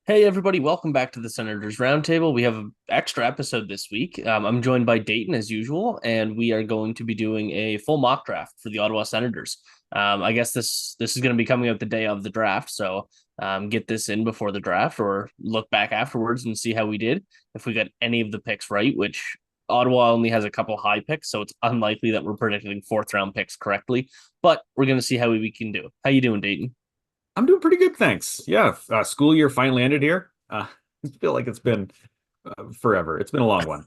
Hey everybody, welcome back to the Senators Roundtable. We have an extra episode this week. I'm joined by Dayton as usual, and we are going to be doing a full mock draft for the Ottawa Senators. I guess this is going to be coming out the day of the draft, so get this in before the draft, or look back afterwards and see how we did. If we got any of the picks right, which Ottawa only has a couple high picks, so it's unlikely that we're predicting fourth round picks correctly. But we're going to see how we can do. How you doing, Dayton? I'm doing pretty good, thanks. Yeah, school year finally ended here. I feel like it's been forever. It's been a long one.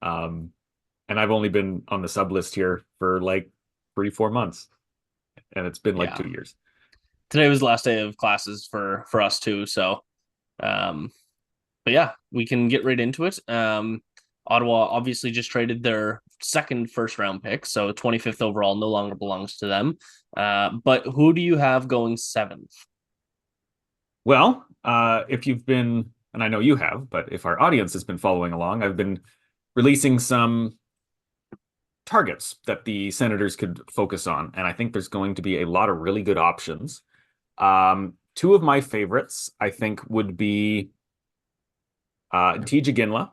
Um, and I've only been on the sub list here for like 4 months, and it's been like Yeah, 2 years. today was the last day of classes for us too, so. Um, but yeah, we can get right into it. Ottawa obviously just traded their second first round pick, so 25th overall no longer belongs to them. But who do you have going seventh? Well, if you've been, and I know you have, but if our audience has been following along, I've been releasing some targets that the Senators could focus on, and I think there's going to be a lot of really good options. Two of my favorites, I think, would be TJ Ginla.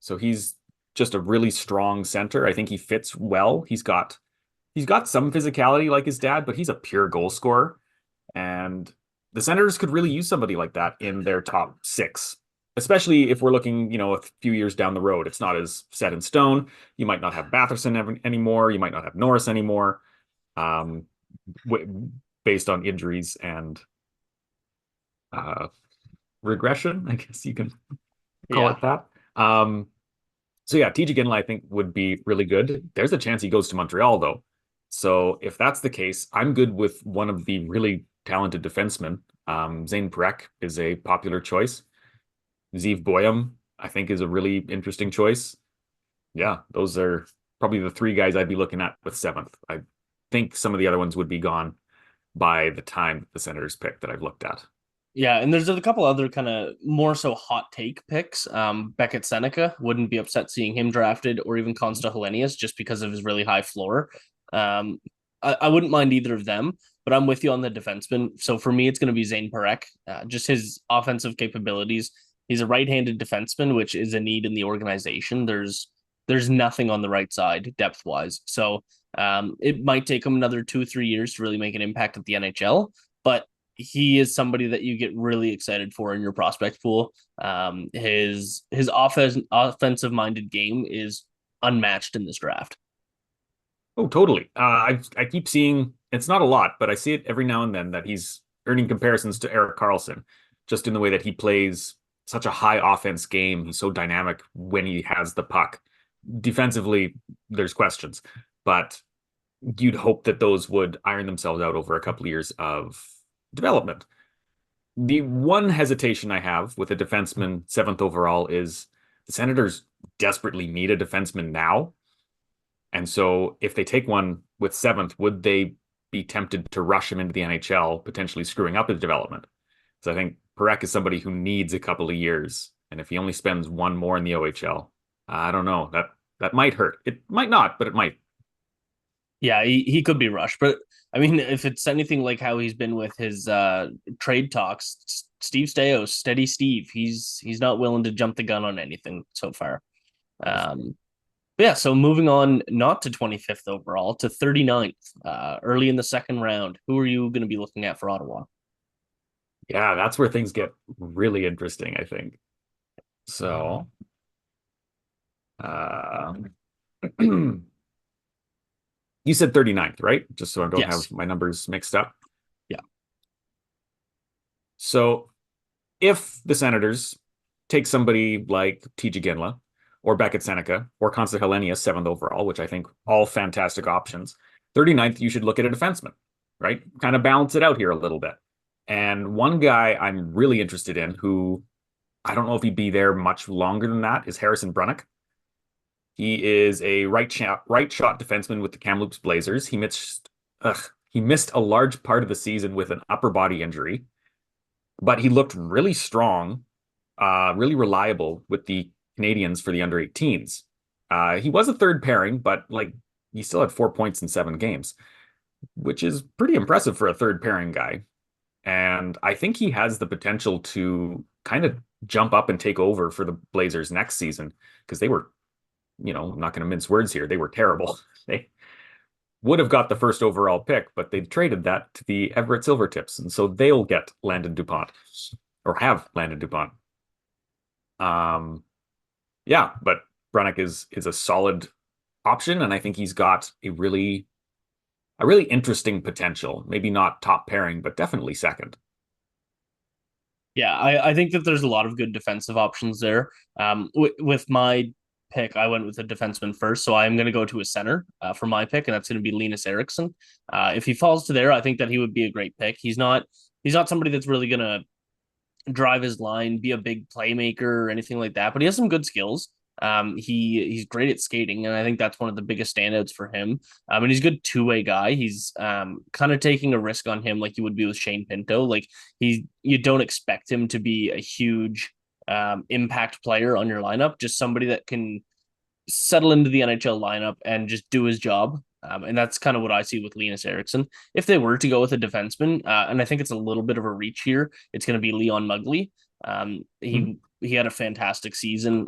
So he's just a really strong center. I think he fits well. He's got some physicality like his dad, but he's a pure goal scorer. And the Senators could really use somebody like that in their top six, especially if we're looking, a few years down the road. It's not as set in stone. You might not have Batherson anymore. You might not have Norris anymore, um, based on injuries and uh, regression, I guess you can call Yeah. it that. So yeah, TJ Ginla, I think, would be really good. There's a chance he goes to Montreal, though. So if that's the case, I'm good with one of the really talented defensemen. Zane Parekh is a popular choice. Zeev Boyum, I think, is a really interesting choice. Yeah, those are probably the three guys I'd be looking at with seventh. I think some of the other ones would be gone by the time the Senators pick that I've looked at. Yeah, and there's a couple other kind of more so hot take picks. Beckett Seneca wouldn't be upset seeing him drafted, or even Consta Hellenius just because of his really high floor. Um, I wouldn't mind either of them, but I'm with you on the defenseman. So for me, it's going to be Zane Parekh. Just his offensive capabilities. He's a right-handed defenseman, which is a need in the organization. There's nothing on the right side depth wise, so it might take him another 2 3 years to really make an impact at the NHL, but he is somebody that you get really excited for in your prospect pool. His offensive minded game is unmatched in this draft. Oh, totally. I keep seeing it's not a lot, but I see it every now and then that he's earning comparisons to Erik Karlsson, just in the way that he plays such a high offense game. He's so dynamic when he has the puck. Defensively, there's questions, but you'd hope that those would iron themselves out over a couple of years of development. The one hesitation I have with a defenseman seventh overall is the Senators desperately need a defenseman now. And so if they take one with seventh, would they be tempted to rush him into the NHL, potentially screwing up his development? So I think Parekh is somebody who needs a couple of years. And if he only spends one more in the OHL, I don't know. That might hurt. It might not, but it might. Yeah, he could be rushed, but I mean, if it's anything like how he's been with his trade talks, Steve Stais, steady Steve, he's not willing to jump the gun on anything so far. Um, But yeah, so moving on, not to 25th overall, to 39th, early in the second round. Who are you going to be looking at for Ottawa? Yeah, that's where things get really interesting, I think. So, uh, you said 39th, right? Just so I don't have Yes. my numbers mixed up. Yeah. So if the Senators take somebody like TJ Ginla or Beckett Seneca or Consta Hellenius, seventh overall, which I think all fantastic options, 39th, you should look at a defenseman, right? Kind of balance it out here a little bit. And one guy I'm really interested in who I don't know if he'd be there much longer than that is Harrison Brunnick. He is a right shot defenseman with the Kamloops Blazers. He missed a large part of the season with an upper body injury, but he looked really strong, really reliable with the Canadians for the under 18s. He was a third pairing, but like he still had 4 points in 7 games, which is pretty impressive for a third pairing guy. And I think he has the potential to kind of jump up and take over for the Blazers next season because they were, I'm not going to mince words here. They were terrible. They would have got the first overall pick, but they traded that to the Everett Silvertips. And so they'll get Landon DuPont or have Landon DuPont. Um, yeah, but Brunick is a solid option, and I think he's got a really interesting potential. Maybe not top pairing, but definitely second. Yeah, I think that there's a lot of good defensive options there. With my pick, I went with a defenseman first, so I'm going to go to a center for my pick, and that's going to be Linus Eriksson. If he falls to there, I think that he would be a great pick. He's not somebody that's really going to drive his line, be a big playmaker or anything like that, but he has some good skills. He's great at skating, and I think that's one of the biggest standouts for him. And he's a good two-way guy. He's kind of taking a risk on him like you would be with Shane Pinto. Like you don't expect him to be a huge impact player on your lineup, just somebody that can settle into the NHL lineup and just do his job. And that's kind of what I see with Linus Eriksson. If they were to go with a defenseman, and I think it's a little bit of a reach here, it's going to be Leon Muggley. Mhm. He had a fantastic season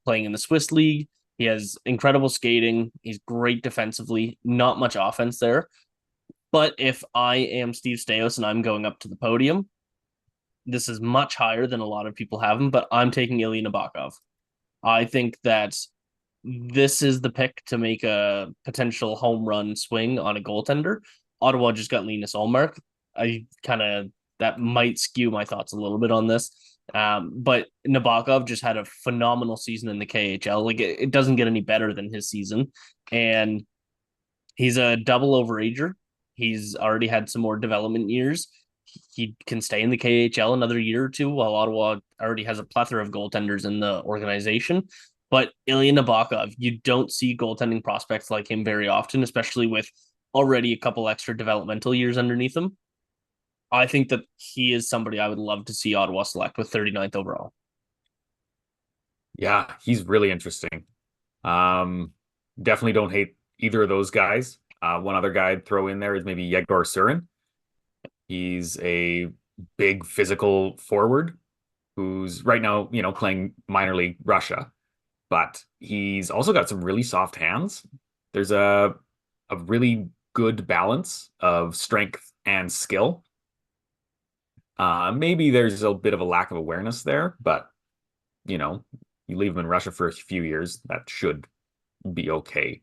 playing in the Swiss League. He has incredible skating. He's great defensively. Not much offense there. But if I am Steve Stais and I'm going up to the podium, this is much higher than a lot of people have him. But I'm taking Ilya Nabokov. I think that this is the pick to make a potential home run swing on a goaltender. Ottawa just got Linus Ullmark. I kind of that might skew my thoughts a little bit on this. But Nabokov just had a phenomenal season in the KHL. Like it doesn't get any better than his season, and he's a double overager. He's already had some more development years. He can stay in the KHL another year or two while Ottawa already has a plethora of goaltenders in the organization. But Ilya Nabokov, you don't see goaltending prospects like him very often, especially with already a couple extra developmental years underneath him. I think that he is somebody I would love to see Ottawa select with 39th overall. Yeah, he's really interesting. Um, Definitely don't hate either of those guys. One other guy I'd throw in there is maybe Yegor Surin. He's a big physical forward who's right now, playing minor league Russia, but he's also got some really soft hands. There's a really good balance of strength and skill. Maybe there's a bit of a lack of awareness there, but you know, you leave him in Russia for a few years, that should be okay.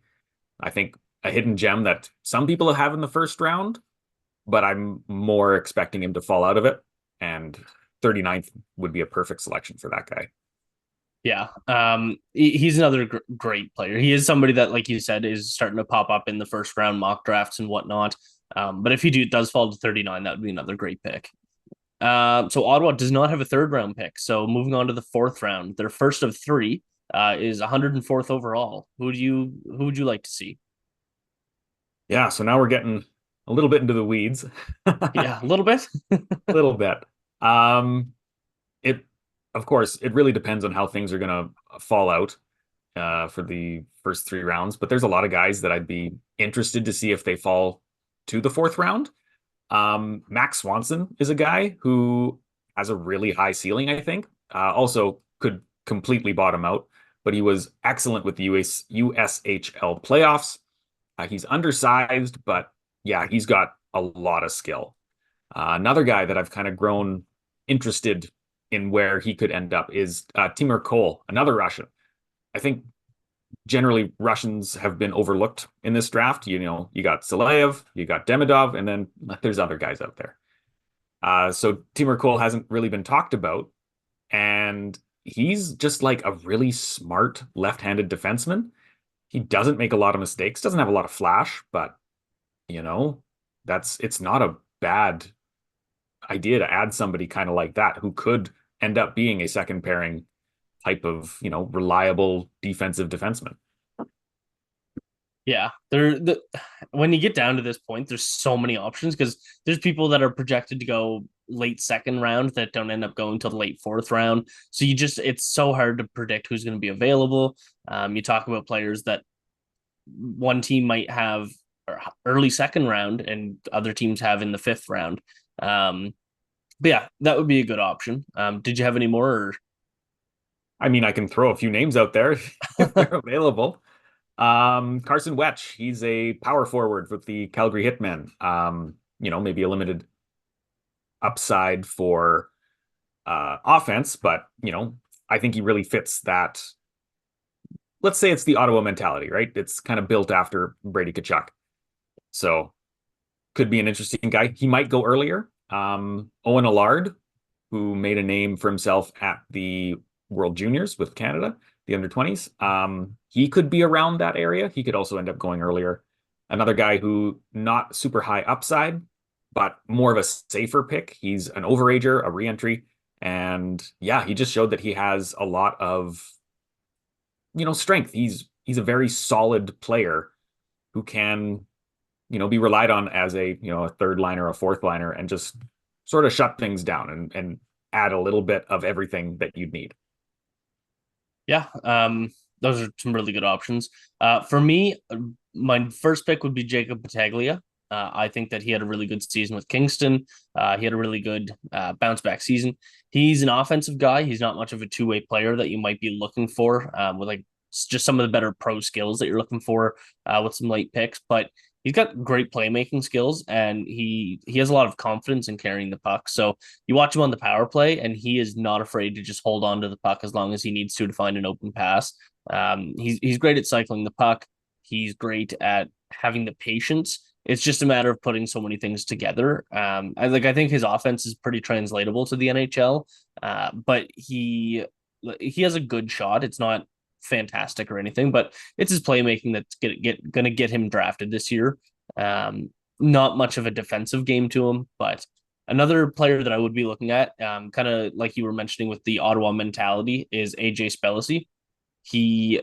I think a hidden gem that some people have in the first round, but I'm more expecting him to fall out of it. And 39th would be a perfect selection for that guy. Yeah, he's another great player. He is somebody that, like you said, is starting to pop up in the first round mock drafts and whatnot. But if does fall to 39, that would be another great pick. So Ottawa does not have a third round pick. So moving on to the fourth round, their first of three is 104th overall. Who would you like to see? Yeah, so now we're getting a little bit into the weeds. A Yeah, a little bit. little bit. Um, it, of course, it really depends on how things are going to fall out for the first three rounds. But there's a lot of guys that I'd be interested to see if they fall to the fourth round. Max Swanson is a guy who has a really high ceiling, I think. Also could completely bottom out, but he was excellent with the USHL playoffs. He's undersized, but yeah, he's got a lot of skill. Another guy that I've kind of grown interested in where he could end up is Timur Cole, another Russian. I think generally Russians have been overlooked in this draft. You got Saleyev, you got Demidov, and then there's other guys out there. So Timur Cole hasn't really been talked about, and he's just like a really smart left-handed defenseman. He doesn't make a lot of mistakes, doesn't have a lot of flash, but you know, it's not a bad idea to add somebody kind of like that who could end up being a second pairing type of, reliable defensive defenseman. Yeah, when you get down to this point, there's so many options because there's people that are projected to go late second round that don't end up going till the late fourth round. So it's so hard to predict who's going to be available. You talk about players that one team might have early second round and other teams have in the fifth round. But yeah, that would be a good option. Did you have any more? I mean, I can throw a few names out there if they're available. Carson Wetch, he's a power forward with the Calgary Hitmen. Maybe a limited upside for offense, but I think he really fits that. Let's say it's the Ottawa mentality, right? It's kind of built after Brady Tkachuk. So could be an interesting guy. He might go earlier. Owen Allard, who made a name for himself at the World Juniors with Canada, the under 20s. He could be around that area. He could also end up going earlier. Another guy who not super high upside, but more of a safer pick. He's an overager, a reentry, and yeah, he just showed that he has a lot of strength. He's a very solid player who can be relied on as a third liner, a fourth liner, and just sort of shut things down and add a little bit of everything that you'd need. Yeah, those are some really good options. For me, my first pick would be Jacob Battaglia. I think that he had a really good season with Kingston. He had a really good bounce back season. He's an offensive guy. He's not much of a two-way player that you might be looking for with like just some of the better pro skills that you're looking for with some late picks. But he's got great playmaking skills, and he has a lot of confidence in carrying the puck. So you watch him on the power play, and he is not afraid to just hold on to the puck as long as he needs to find an open pass. He's great at cycling the puck. He's great at having the patience. It's just a matter of putting so many things together. I think his offense is pretty translatable to the NHL, but he has a good shot. It's not fantastic or anything, but it's his playmaking that's going to get him drafted this year. Not much of a defensive game to him, but another player that I would be looking at, kind of like you were mentioning with the Ottawa mentality, is AJ Spellacy. He,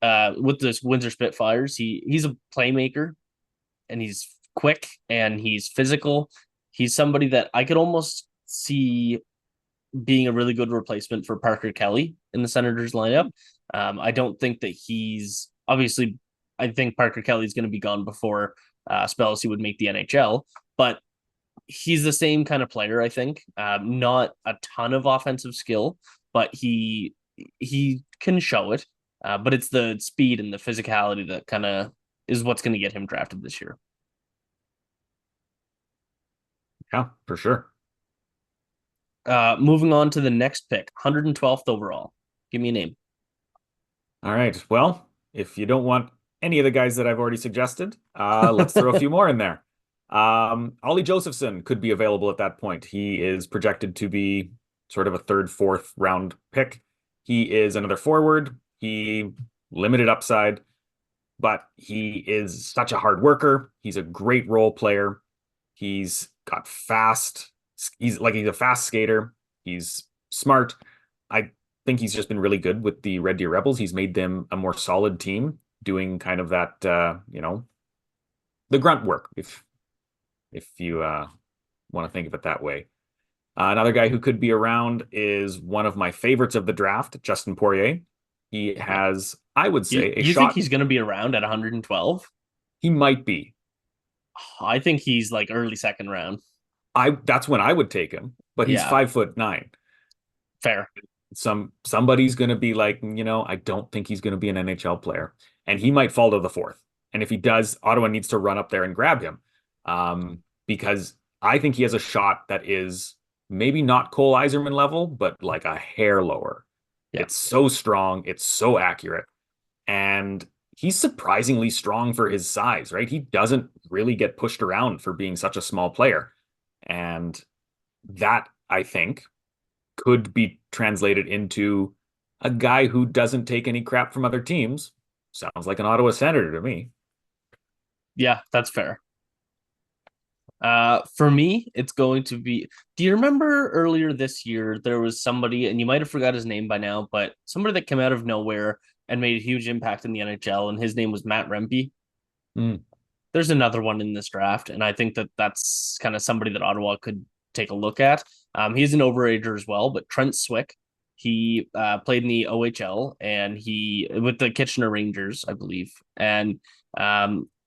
with the Windsor Spitfires, he's a playmaker, and he's quick and he's physical. He's somebody that I could almost see being a really good replacement for Parker Kelly in the Senators lineup. I don't think that he's obviously. I think Parker Kelly's going to be gone before Spellacy would make the NHL, but he's the same kind of player. I think not a ton of offensive skill, but he can show it. But it's the speed and the physicality that kind of is what's going to get him drafted this year. Yeah, for sure. Moving on to the next pick, 112th overall. Give me a name. All right. Well, if you don't want any of the guys that I've already suggested, let's throw a few more in there. Ollie Josephson could be available at that point. He is projected to be sort of a third, fourth round pick. He is another forward. He limited upside, but he is such a hard worker. He's a great role player. He's got fast. He's a fast skater. He's smart. I think he's just been really good with the Red Deer Rebels. He's made them a more solid team, doing kind of that, the grunt work, if you want to think of it that way. Another guy who could be around is one of my favorites of the draft, Justin Poirier. He has, I would say, you think he's going to be around at 112? He might be. I think he's like early second round. That's when I would take him, but he's 5'9". Fair. Somebody's going to be like, I don't think he's going to be an NHL player, and he might fall to the fourth. And if he does, Ottawa needs to run up there and grab him, because I think he has a shot that is maybe not Cole Eiserman level, but like a hair lower. Yeah. It's so strong, it's so accurate, and he's surprisingly strong for his size, right? He doesn't really get pushed around for being such a small player. And that, I think, could be translated into a guy who doesn't take any crap from other teams. Sounds like an Ottawa Senator to me. Yeah, that's fair. For me, it's going to be. Do you remember earlier this year there was somebody, and you might have forgot his name by now, but somebody that came out of nowhere and made a huge impact in the NHL, and his name was Matt Rempe. There's another one in this draft, and I think that that's kind of somebody that Ottawa could take a look at. He's an overager as well, but Trent Swick, he played in the OHL and he with the Kitchener Rangers, I believe, and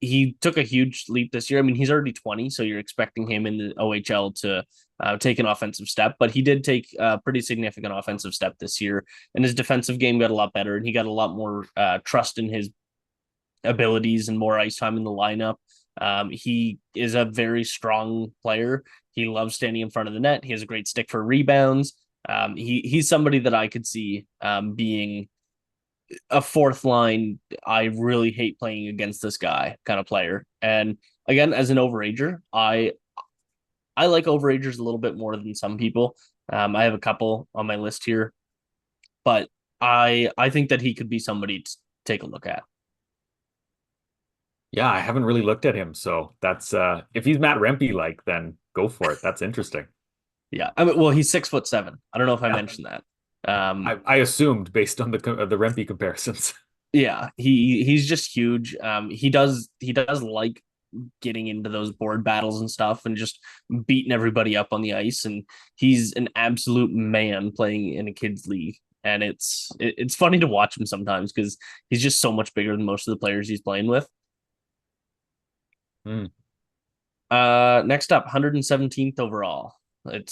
he took a huge leap this year. I mean, he's already 20, so you're expecting him in the OHL to take an offensive step, but he did take a pretty significant offensive step this year, and his defensive game got a lot better, and he got a lot more trust in his abilities and more ice time in the lineup. He is a very strong player. He loves standing in front of the net. He has a great stick for rebounds. He's somebody that I could see being a fourth line. I really hate playing against this guy kind of player. And again, as an overager, I like overagers a little bit more than some people. I have a couple on my list here, but I think that he could be somebody to take a look at. Yeah, I haven't really looked at him, so that's if he's Matt Rempe like, then go for it. That's interesting. Yeah, I mean, well, he's 6'7". I don't know if I Yeah, mentioned that. I assumed based on the Rempe comparisons. Yeah, he's just huge. He does like getting into those board battles and stuff, and just beating everybody up on the ice. And he's an absolute man playing in a kids league. And it's funny to watch him sometimes because he's just so much bigger than most of the players he's playing with. Hmm. Next up, 117th overall. I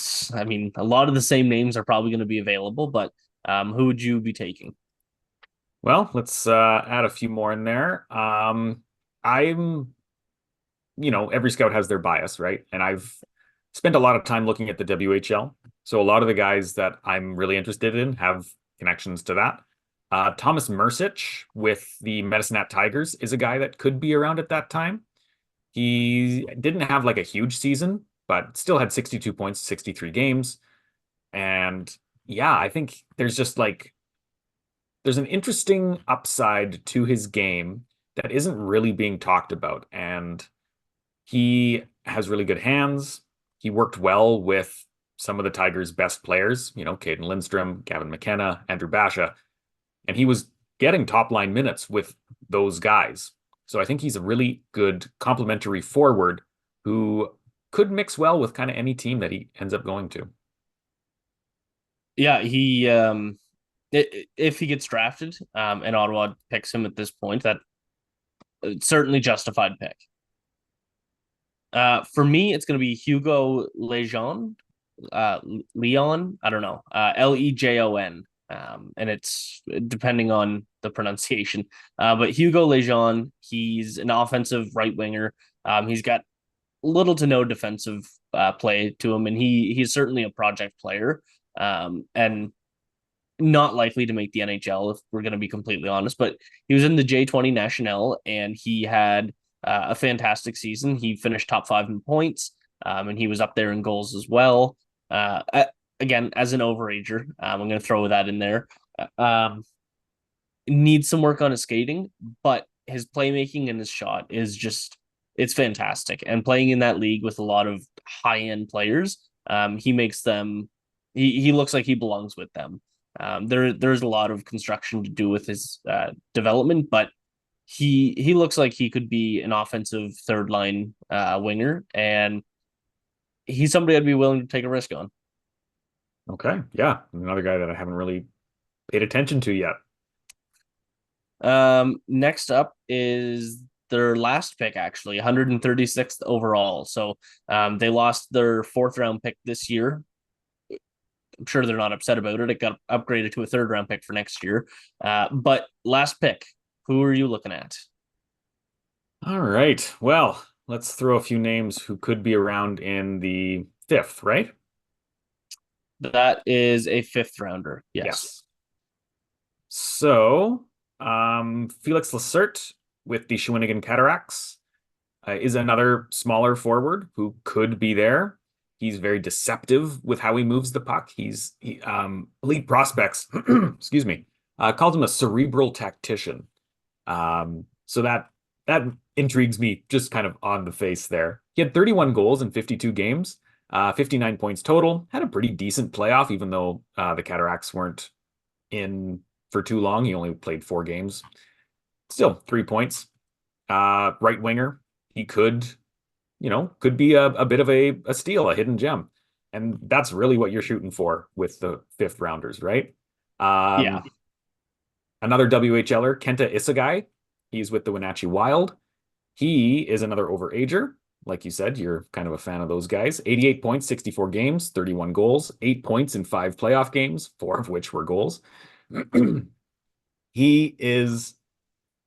mean, a lot of the same names are probably going to be available, but who would you be taking? Well, let's add a few more in there. I'm, every scout has their bias, right? And I've spent a lot of time looking at the WHL. So a lot of the guys that I'm really interested in have connections to that. Thomas Mercic with the Medicine Hat Tigers is a guy that could be around at that time. He didn't have like a huge season, but still had 62 points, 63 games. And yeah, I think there's an interesting upside to his game that isn't really being talked about. And he has really good hands. He worked well with some of the Tigers' best players, Caden Lindstrom, Gavin McKenna, Andrew Basha, and he was getting top line minutes with those guys. So I think he's a really good complementary forward who could mix well with kind of any team that he ends up going to. Yeah, if he gets drafted, and Ottawa picks him at this point, that certainly justified pick. For me, it's going to be Hugo Lejon, uh, Leon. I don't know, Lejon, and it's depending on the pronunciation. But Hugo Lejon, he's an offensive right winger. He's got little to no defensive play to him, and he's certainly a project player. And not likely to make the NHL if we're going to be completely honest. But he was in the J20 National and he had a fantastic season. He finished top 5 in points, and he was up there in goals as well. Uh, Again, as an overager, I'm going to throw that in there. Needs some work on his skating, but his playmaking and his shot is just it's fantastic. And playing in that league with a lot of high end players, he makes them. He looks like he belongs with them. There's a lot of construction to do with his development, but he looks like he could be an offensive third line winger, and he's somebody I'd be willing to take a risk on. Okay. Yeah. Another guy that I haven't really paid attention to yet. Next up is their last pick, actually, 136th overall. So they lost their fourth round pick this year. I'm sure they're not upset about it. It got upgraded to a third round pick for next year. But last pick, who are you looking at? All right. Well, let's throw a few names who could be around in the fifth, right? That is a fifth rounder. Yes. So, Felix Lacerte with the Shawinigan Cataracts is another smaller forward who could be there. He's very deceptive with how he moves the puck. Elite prospects, excuse me, called him a cerebral tactician. So that intrigues me just kind of on the face there. He had 31 goals in 52 games, 59 points total. Had a pretty decent playoff, even though the Cataracts weren't in for too long. He only played 4 games. Still 3 points. Right winger. He could be a bit of a steal, a hidden gem. And that's really what you're shooting for with the fifth rounders, right? Yeah. Another WHLer, Kenta Isagai. He's with the Wenatchee Wild. He is another overager, like you said, you're kind of a fan of those guys. 88 points, 64 games, 31 goals, 8 points in 5 playoff games, 4 of which were goals. He is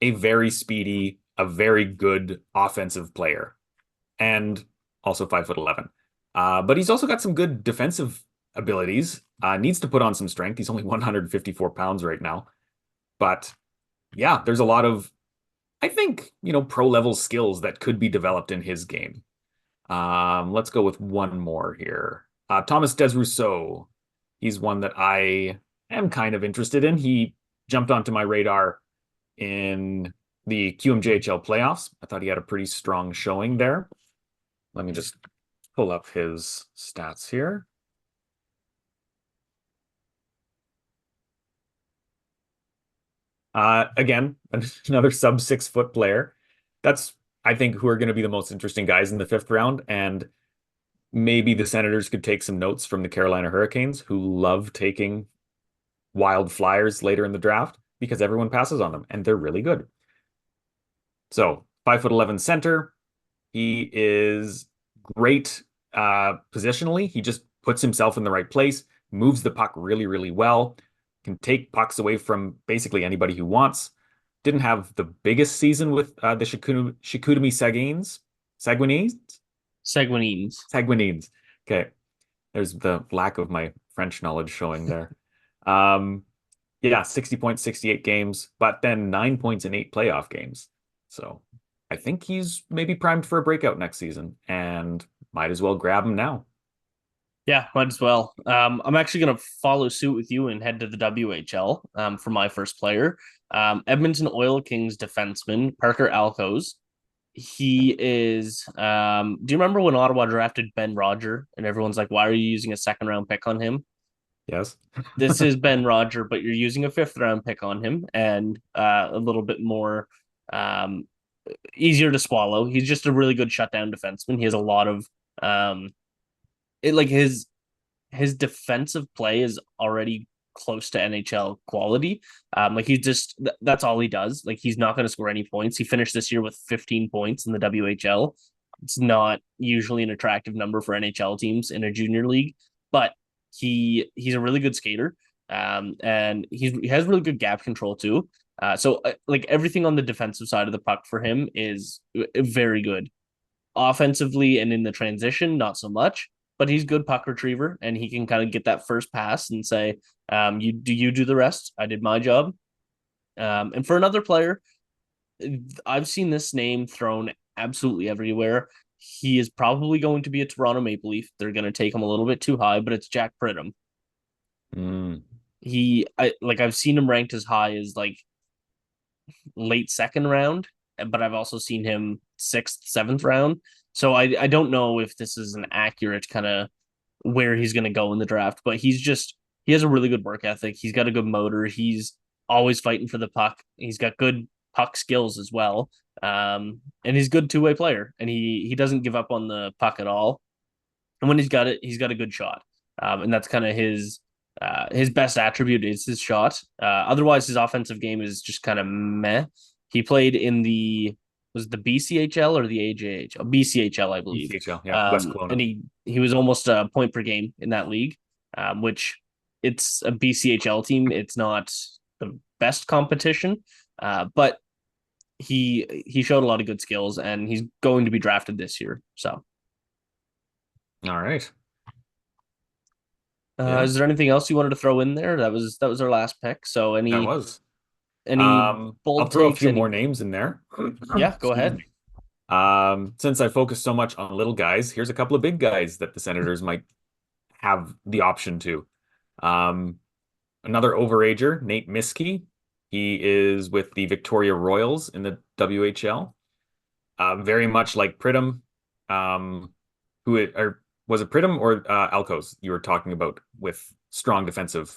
a very speedy, a very good offensive player, and also 5'11". But he's also got some good defensive abilities. Needs to put on some strength. He's only 154 pounds right now. But yeah, there's a lot of, I think, pro level skills that could be developed in his game. Let's go with one more here. Thomas Desrousseau. He's one that I am kind of interested in. He jumped onto my radar in the QMJHL playoffs. I thought he had a pretty strong showing there. Let me just pull up his stats here. Again, another sub 6 foot player. That's, I think, who are going to be the most interesting guys in the 5th round. And maybe the Senators could take some notes from the Carolina Hurricanes, who love taking wild flyers later in the draft because everyone passes on them and they're really good. So 5'11" center. He is great positionally. He just puts himself in the right place, moves the puck really, really well, can take pucks away from basically anybody who wants. Didn't have the biggest season with the Chicoutimi Saguenines. Okay. There's the lack of my French knowledge showing there. Yeah, 60 points, 68 games, but then 9 points in 8 playoff games. So I think he's maybe primed for a breakout next season and might as well grab him now. Yeah, might as well. I'm actually going to follow suit with you and head to the WHL for my first player. Edmonton Oil Kings defenseman Parker Alcos. He is. Do you remember when Ottawa drafted Ben Roger and everyone's like, "Why are you using a 2nd round pick on him?" Yes. This is Ben Roger, but you're using a 5th round pick on him and a little bit more um, easier to swallow. He's just a really good shutdown defenseman. He has a lot of like his defensive play is already close to NHL quality. Like he just that's all he does. Like he's not going to score any points. He finished this year with 15 points in the WHL. It's not usually an attractive number for NHL teams in a junior league, but he's a really good skater. And he has really good gap control too. So like everything on the defensive side of the puck for him is very good. Offensively and in the transition, not so much, but he's good puck retriever and he can kind of get that first pass and say, you do the rest. I did my job. And for another player, I've seen this name thrown absolutely everywhere. He is probably going to be a Toronto Maple Leaf. They're going to take him a little bit too high, but it's Jack Pridham. Mm. I've seen him ranked as high as like late 2nd round, but I've also seen him 6th, 7th round. So I don't know if this is an accurate kind of where he's going to go in the draft, but he has a really good work ethic. He's got a good motor. He's always fighting for the puck. He's got good puck skills as well. And he's a good 2-way player, and he doesn't give up on the puck at all. And when he's got it, he's got a good shot. And that's kind of his best attribute is his shot. Otherwise, his offensive game is just kind of meh. He played in was it the BCHL or the AJH? BCHL, I believe. BCHL, yeah, West Kelowna. And he was almost a point per game in that league, which it's a BCHL team. It's not the best competition, but he showed a lot of good skills, and he's going to be drafted this year. So, all right. Yeah. Is there anything else you wanted to throw in there? That was our last pick. So That was. any bold I'll throw takes, a few more names in there. Yeah, go ahead. Since I focused so much on little guys, here's a couple of big guys that the Senators might have the option to. Another overager, Nate Miskey. He is with the Victoria Royals in the WHL. Very much like Pridham, was it Pridham or Alcos you were talking about with strong defensive?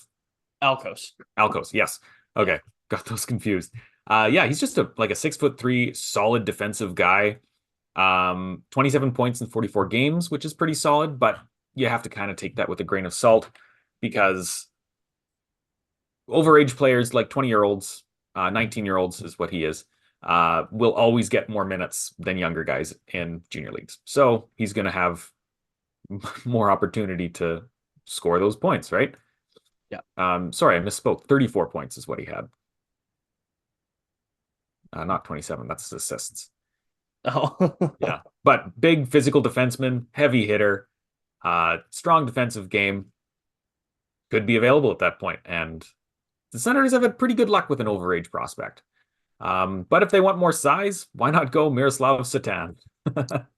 Alcos, yes. Okay, got those confused. Yeah, he's just a 6'3" solid defensive guy. 27 points in 44 games, which is pretty solid, but you have to kind of take that with a grain of salt because overage players like 20-year-olds, 19-year-olds is what he is. will always get more minutes than younger guys in junior leagues. So he's going to have more opportunity to score those points, right? Yeah. Sorry, I misspoke. 34 points is what he had. Not 27. That's his assists. Oh. Yeah. But big physical defenseman, heavy hitter, strong defensive game could be available at that point. And the Senators have had pretty good luck with an overage prospect. But if they want more size, why not go Miroslav Satan?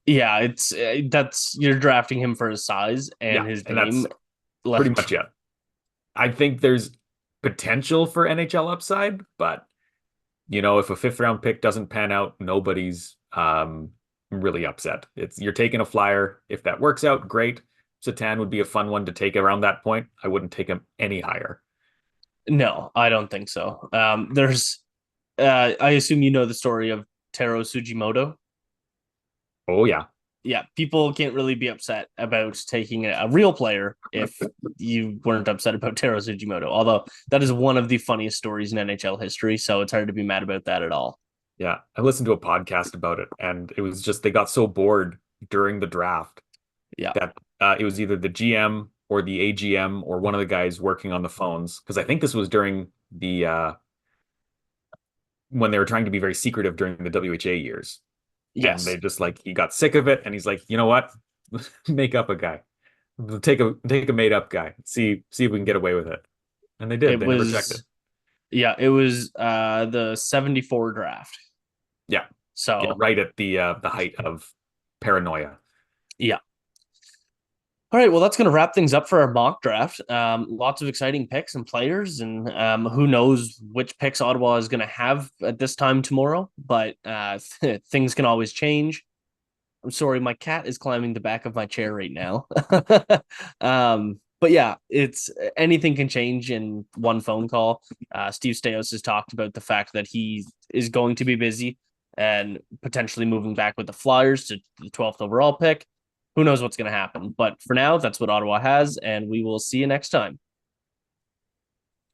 Yeah, it's that's you're drafting him for his size and Yeah, his and that's name. pretty Like, much it. I think there's potential for NHL upside, but if a fifth round pick doesn't pan out, nobody's really upset. You're taking a flyer. If that works out, great. Satan would be a fun one to take around that point. I wouldn't take him any higher. no, I don't think so. There's I assume you know the story of Taro Sugimoto. Oh yeah. Yeah, people can't really be upset about taking a real player if you weren't upset about Taro Sugimoto. Although that is one of the funniest stories in NHL history, so it's hard to be mad about that at all. Yeah. I listened to a podcast about it, and it was just they got so bored during the draft Yeah. that it was either the GM or the AGM or one of the guys working on the phones. Because I think this was during the when they were trying to be very secretive during the WHA years. And they Yes. just he got sick of it, and he's like, you know what? Make up a guy. Take a made up guy. See if we can get away with it. And they did. It They never checked it. was it was the 74 draft. Yeah. Yeah, So, right at the height of paranoia. yeah. All right, well, that's going to wrap things up for our mock draft. Lots of exciting picks and players, and who knows which picks Ottawa is going to have at this time tomorrow. But things can always change. I'm sorry, my cat is climbing the back of my chair right now. But yeah, it's anything can change in one phone call. Steve Stais has talked about the fact that he is going to be busy and potentially moving back with the Flyers to the 12th overall pick. Who knows what's going to happen? But for now, that's what Ottawa has, and we will see you next time.